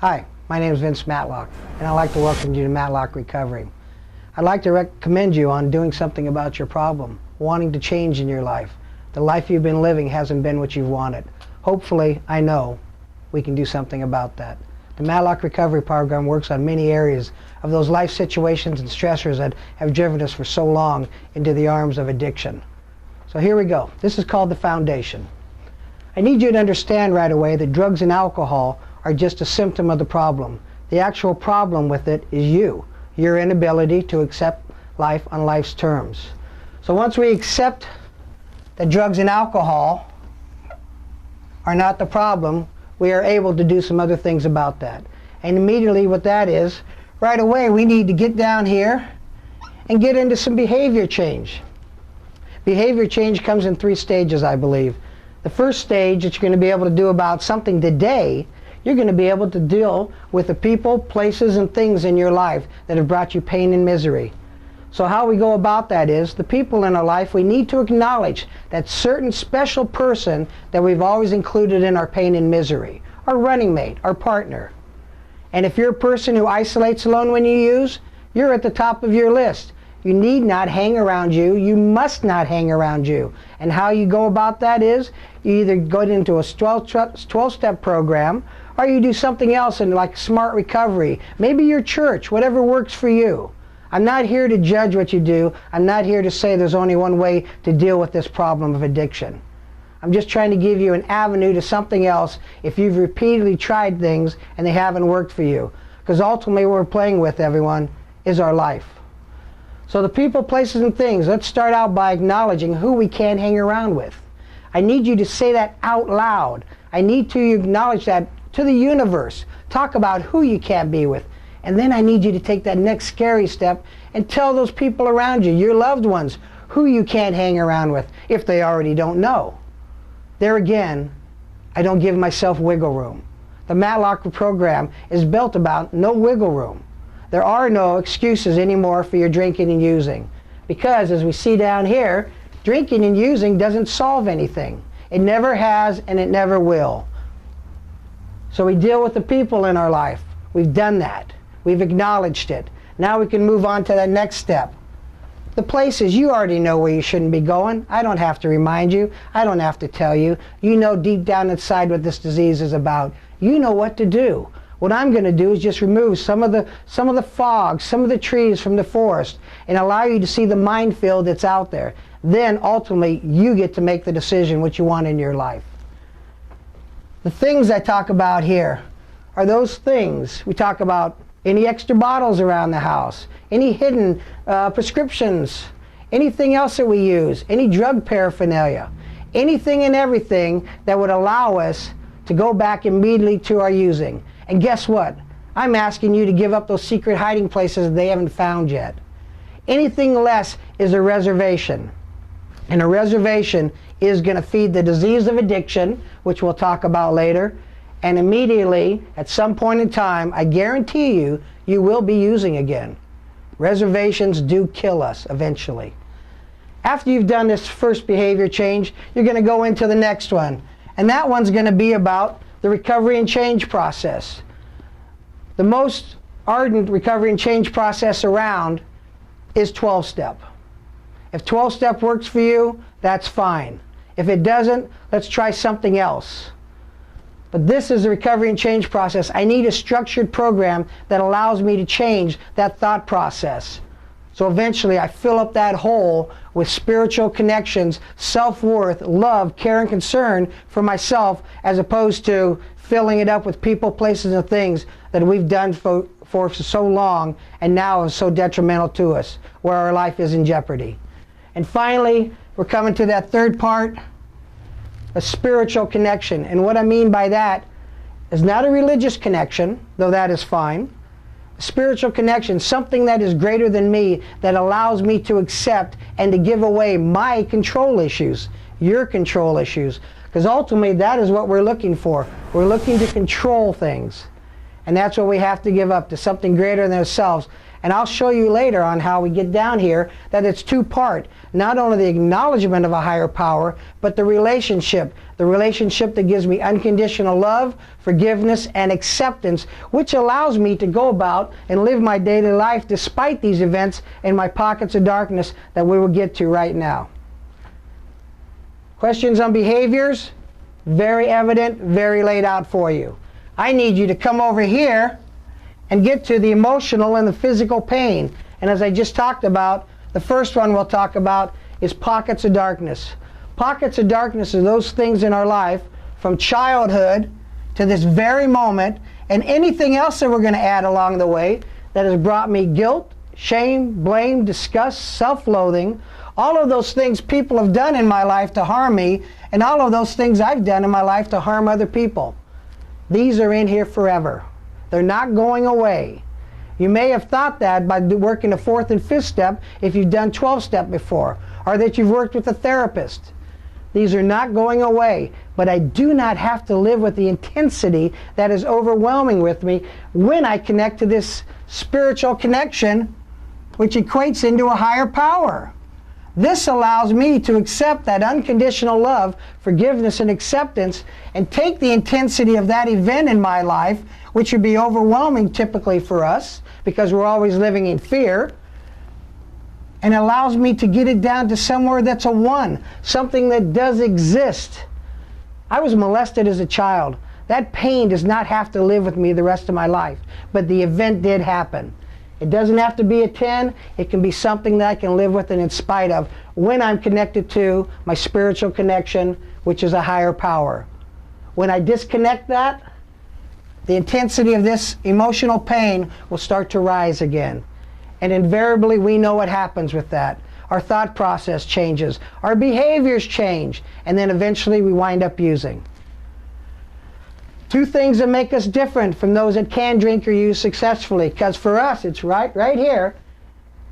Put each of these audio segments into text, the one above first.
Hi, my name is Vince Matlock, and I'd like to welcome you to Matlock Recovery. I'd like to recommend you on doing something about your problem, wanting to change in your life. The life you've been living hasn't been what you've wanted. Hopefully, I know we can do something about that. The Matlock Recovery Program works on many areas of those life situations and stressors that have driven us for so long into the arms of addiction. So here we go. This is called the foundation. I need you to understand right away that drugs and alcohol are just a symptom of the problem. The actual problem with it is your inability to accept life on life's terms. So once we accept that drugs and alcohol are not the problem, we are able to do some other things about that. And immediately what that is, right away we need to get down here and get into some behavior change. Behavior change comes in 3 stages, I believe. The first stage that you're going to be able to do about something today, you're going to be able to deal with the people, places, and things in your life that have brought you pain and misery. So how we go about that is, the people in our life, we need to acknowledge that certain special person that we've always included in our pain and misery, our running mate, our partner. And if you're a person who isolates alone when you use, you're at the top of your list. You need not hang around you. You must not hang around you. And how you go about that is, you either go into a 12-step program, or you do something else in like smart recovery. Maybe your church, whatever works for you. I'm not here to judge what you do. I'm not here to say there's only one way to deal with this problem of addiction. I'm just trying to give you an avenue to something else if you've repeatedly tried things and they haven't worked for you. Because ultimately what we're playing with, everyone, is our life. So the people, places, and things, let's start out by acknowledging who we can't hang around with. I need you to say that out loud. I need to acknowledge that to the universe. Talk about who you can't be with. And then I need you to take that next scary step and tell those people around you, your loved ones, who you can't hang around with if they already don't know. There again, I don't give myself wiggle room. The Matlock program is built about no wiggle room. There are no excuses anymore for your drinking and using. Because as we see down here, drinking and using doesn't solve anything. It never has and it never will. So we deal with the people in our life. We've done that. We've acknowledged it. Now we can move on to that next step. The places, you already know where you shouldn't be going. I don't have to remind you. I don't have to tell you. You know deep down inside what this disease is about. You know what to do. What I'm going to do is just remove some of the fog, some of the trees from the forest, and allow you to see the minefield that's out there. Then ultimately you get to make the decision what you want in your life. The things I talk about here are those things. We talk about any extra bottles around the house, any hidden prescriptions, anything else that we use, any drug paraphernalia, anything and everything that would allow us to go back immediately to our using. And guess what? I'm asking you to give up those secret hiding places they haven't found yet. Anything less is a reservation. And a reservation is going to feed the disease of addiction, which we'll talk about later. And immediately, at some point in time, I guarantee you, you will be using again. Reservations do kill us eventually. After you've done this first behavior change, you're going to go into the next one. And that one's going to be about the recovery and change process. The most ardent recovery and change process around is 12-step. If 12-step works for you, that's fine. If it doesn't, let's try something else. But this is the recovery and change process. I need a structured program that allows me to change that thought process. So eventually I fill up that hole with spiritual connections, self-worth, love, care, and concern for myself, as opposed to filling it up with people, places, and things that we've done for so long and now is so detrimental to us, where our life is in jeopardy. And finally, we're coming to that third part, a spiritual connection. And what I mean by that is not a religious connection, though that is fine. A spiritual connection, something that is greater than me, that allows me to accept and to give away my control issues, your control issues. Because ultimately that is what we're looking for. We're looking to control things. And that's what we have to give up, to something greater than ourselves. And I'll show you later on how we get down here that it's two-part. Not only the acknowledgement of a higher power, but the relationship that gives me unconditional love, forgiveness, and acceptance, which allows me to go about and live my daily life despite these events and my pockets of darkness that we will get to right now. Questions on behaviors? Very evident, very laid out for you. I need you to come over here and get to the emotional and the physical pain. And as I just talked about, the first one we'll talk about is pockets of darkness. Pockets of darkness are those things in our life from childhood to this very moment, and anything else that we're going to add along the way that has brought me guilt, shame, blame, disgust, self-loathing, all of those things people have done in my life to harm me, and all of those things I've done in my life to harm other people. These are in here forever. They're not going away. You may have thought that by working the 4th and 5th step if you've done 12-step before, or that you've worked with a therapist. These are not going away, but I do not have to live with the intensity that is overwhelming with me when I connect to this spiritual connection, which equates into a higher power. This allows me to accept that unconditional love, forgiveness, and acceptance, and take the intensity of that event in my life, which would be overwhelming typically for us, because we're always living in fear, and allows me to get it down to somewhere that's a 1, something that does exist. I was molested as a child. That pain does not have to live with me the rest of my life, but the event did happen. It doesn't have to be a 10. It can be something that I can live with and in spite of when I'm connected to my spiritual connection, which is a higher power. When I disconnect that, the intensity of this emotional pain will start to rise again. And invariably, we know what happens with that. Our thought process changes. Our behaviors change. And then eventually we wind up using. 2 things that make us different from those that can drink or use successfully. Because for us, it's right here.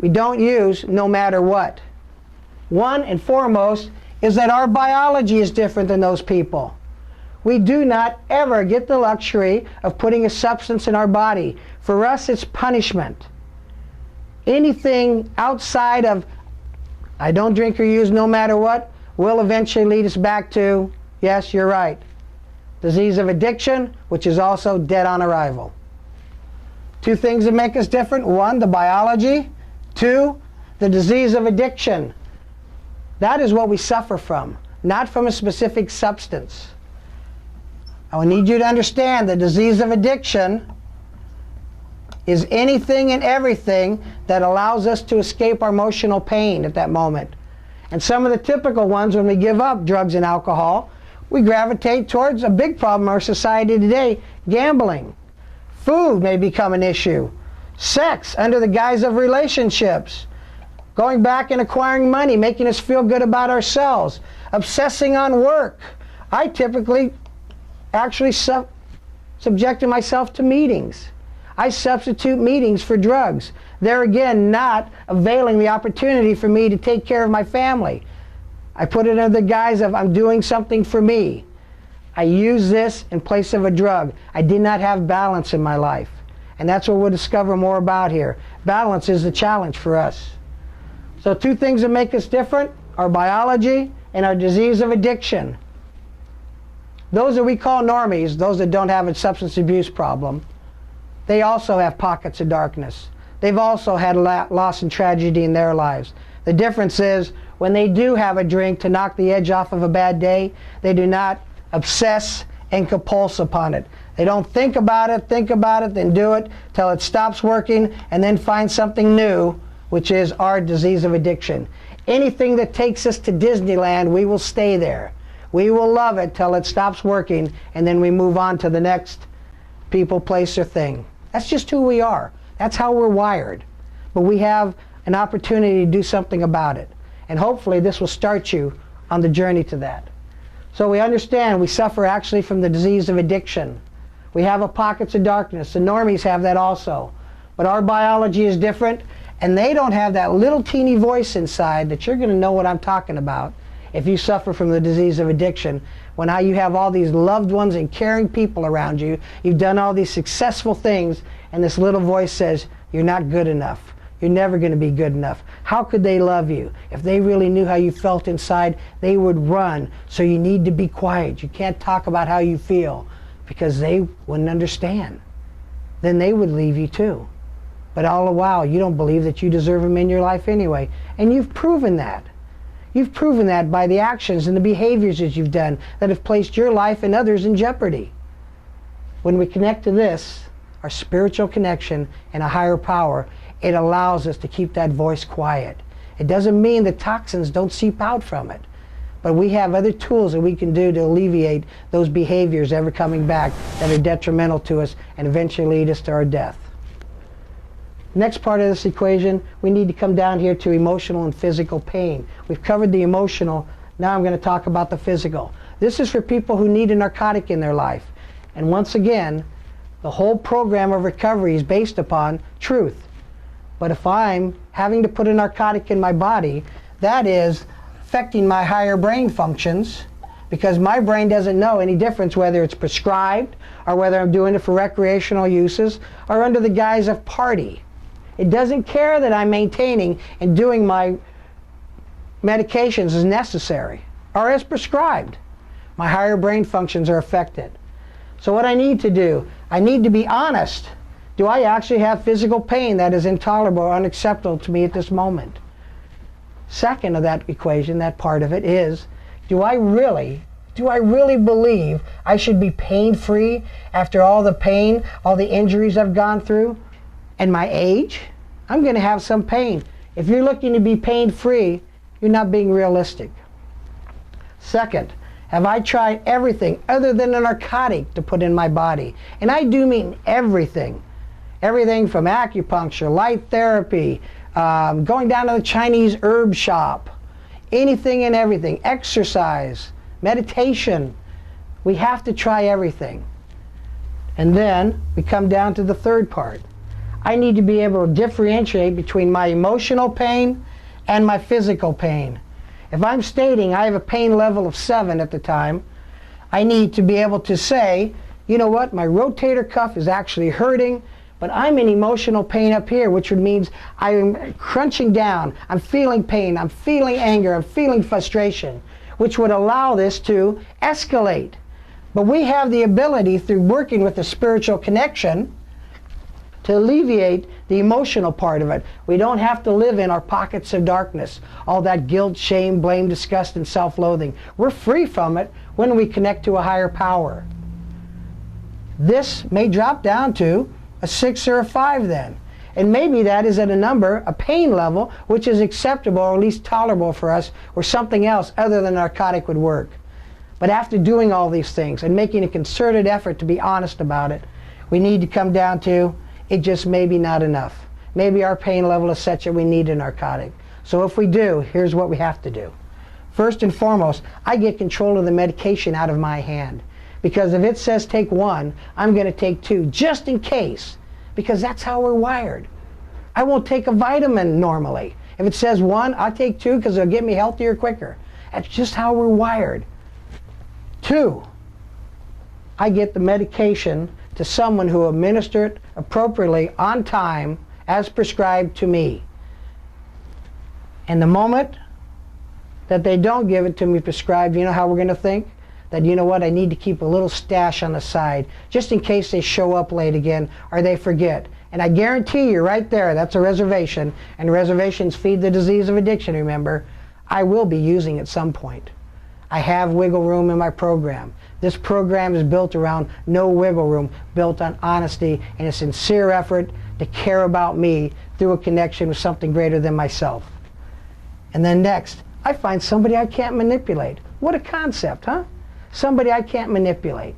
We don't use no matter what. 1 and foremost is that our biology is different than those people. We do not ever get the luxury of putting a substance in our body. For us, it's punishment. Anything outside of I don't drink or use no matter what will eventually lead us back to, yes, you're right, disease of addiction, which is also dead on arrival. 2 things that make us different. 1, the biology. 2, the disease of addiction. That is what we suffer from, not from a specific substance. I need you to understand the disease of addiction is anything and everything that allows us to escape our emotional pain at that moment. And some of the typical ones, when we give up drugs and alcohol, we gravitate towards a big problem in our society today, gambling. Food may become an issue. Sex under the guise of relationships. Going back and acquiring money, making us feel good about ourselves. Obsessing on work. I typically actually subjected myself to meetings. I substitute meetings for drugs. There again, not availing the opportunity for me to take care of my family. I put it under the guise of I'm doing something for me. I use this in place of a drug. I did not have balance in my life. And that's what we'll discover more about here. Balance is the challenge for us. So 2 things that make us different, our biology and our disease of addiction. Those that we call normies, those that don't have a substance abuse problem, they also have pockets of darkness. They've also had loss and tragedy in their lives. The difference is when they do have a drink to knock the edge off of a bad day, they do not obsess and compulse upon it. They don't think about it, then do it till it stops working, and then find something new, which is our disease of addiction. Anything that takes us to Disneyland, we will stay there. We will love it till it stops working, and then we move on to the next people, place, or thing. That's just who we are. That's how we're wired. But we have an opportunity to do something about it. And hopefully this will start you on the journey to that. So we understand we suffer actually from the disease of addiction. We have a pockets of darkness. The normies have that also. But our biology is different, and they don't have that little teeny voice inside that you're going to know what I'm talking about if you suffer from the disease of addiction, when how you have all these loved ones and caring people around you, you've done all these successful things, and this little voice says, you're not good enough. You're never going to be good enough. How could they love you? If they really knew how you felt inside, they would run. So you need to be quiet. You can't talk about how you feel because they wouldn't understand. Then they would leave you too. But all the while, you don't believe that you deserve them in your life anyway. And you've proven that. You've proven that by the actions and the behaviors that you've done that have placed your life and others in jeopardy. When we connect to this, our spiritual connection and a higher power, it allows us to keep that voice quiet. It doesn't mean the toxins don't seep out from it. But we have other tools that we can do to alleviate those behaviors ever coming back that are detrimental to us and eventually lead us to our death. Next part of this equation, we need to come down here to emotional and physical pain. We've covered the emotional. Now I'm going to talk about the physical. This is for people who need a narcotic in their life. And once again, the whole program of recovery is based upon truth. But if I'm having to put a narcotic in my body, that is affecting my higher brain functions, because my brain doesn't know any difference whether it's prescribed or whether I'm doing it for recreational uses or under the guise of party. It doesn't care that I'm maintaining and doing my medications as necessary or as prescribed. My higher brain functions are affected. So what I need to do, I need to be honest. Do I actually have physical pain that is intolerable or unacceptable to me at this moment? Second of that equation, that part of it is, do I really believe I should be pain-free after all the pain, all the injuries I've gone through? And my age? I'm going to have some pain. If you're looking to be pain-free, you're not being realistic. Second, have I tried everything other than a narcotic to put in my body? And I do mean everything. Everything from acupuncture, light therapy, going down to the Chinese herb shop, anything and everything, exercise, meditation. We have to try everything. And then we come down to the third part. I need to be able to differentiate between my emotional pain and my physical pain. If I'm stating I have a pain level of 7 at the time, I need to be able to say, you know what, my rotator cuff is actually hurting, but I'm in emotional pain up here, which means I'm crunching down, I'm feeling pain, I'm feeling anger, I'm feeling frustration, which would allow this to escalate. But we have the ability, through working with the spiritual connection, to alleviate the emotional part of it. We don't have to live in our pockets of darkness, all that guilt, shame, blame, disgust, and self-loathing. We're free from it when we connect to a higher power. This may drop down to a 6 or a 5 then. And maybe that is at a number, a pain level, which is acceptable or at least tolerable for us, or something else other than narcotic would work. But after doing all these things and making a concerted effort to be honest about it, we need to come down to, it just may be not enough. Maybe our pain level is such that we need a narcotic. So if we do, here's what we have to do. First and foremost, I get control of the medication out of my hand. Because if it says take 1, I'm going to take 2, just in case. Because that's how we're wired. I won't take a vitamin normally. If it says 1, I'll take 2 because it'll get me healthier quicker. That's just how we're wired. 2, I get the medication to someone who administered it appropriately on time as prescribed to me. And the moment that they don't give it to me prescribed, you know how we're going to think? That, you know what, I need to keep a little stash on the side just in case they show up late again or they forget. And I guarantee you right there, that's a reservation, and reservations feed the disease of addiction, remember. I will be using at some point. I have wiggle room in my program. This program is built around no wiggle room, built on honesty and a sincere effort to care about me through a connection with something greater than myself. And then next, I find somebody I can't manipulate. What a concept, huh? Somebody I can't manipulate.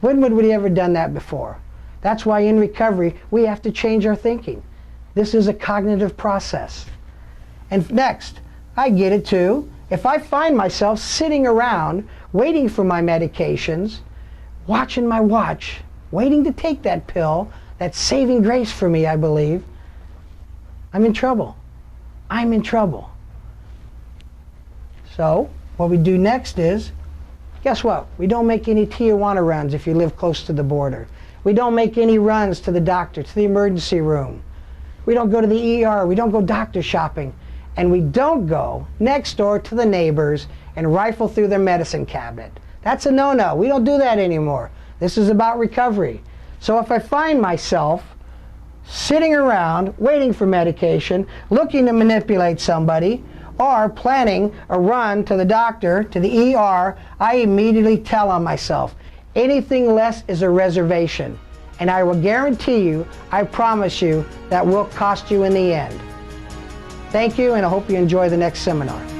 When would we ever done that before? That's why in recovery, we have to change our thinking. This is a cognitive process. And next, I get it too. If I find myself sitting around waiting for my medications, watching my watch, waiting to take that pill, that saving grace for me, I believe, I'm in trouble. I'm in trouble. So what we do next is Guess what? We don't make any Tijuana runs if you live close to the border. We don't make any runs to the doctor, to the emergency room. We don't go to the ER. We don't go doctor shopping. And we don't go next door to the neighbors and rifle through their medicine cabinet. That's a no-no. We don't do that anymore. This is about recovery. So if I find myself sitting around waiting for medication, looking to manipulate somebody, or planning a run to the doctor, to the ER, I immediately tell on myself, anything less is a reservation. And I will guarantee you, I promise you, that will cost you in the end. Thank you, and I hope you enjoy the next seminar.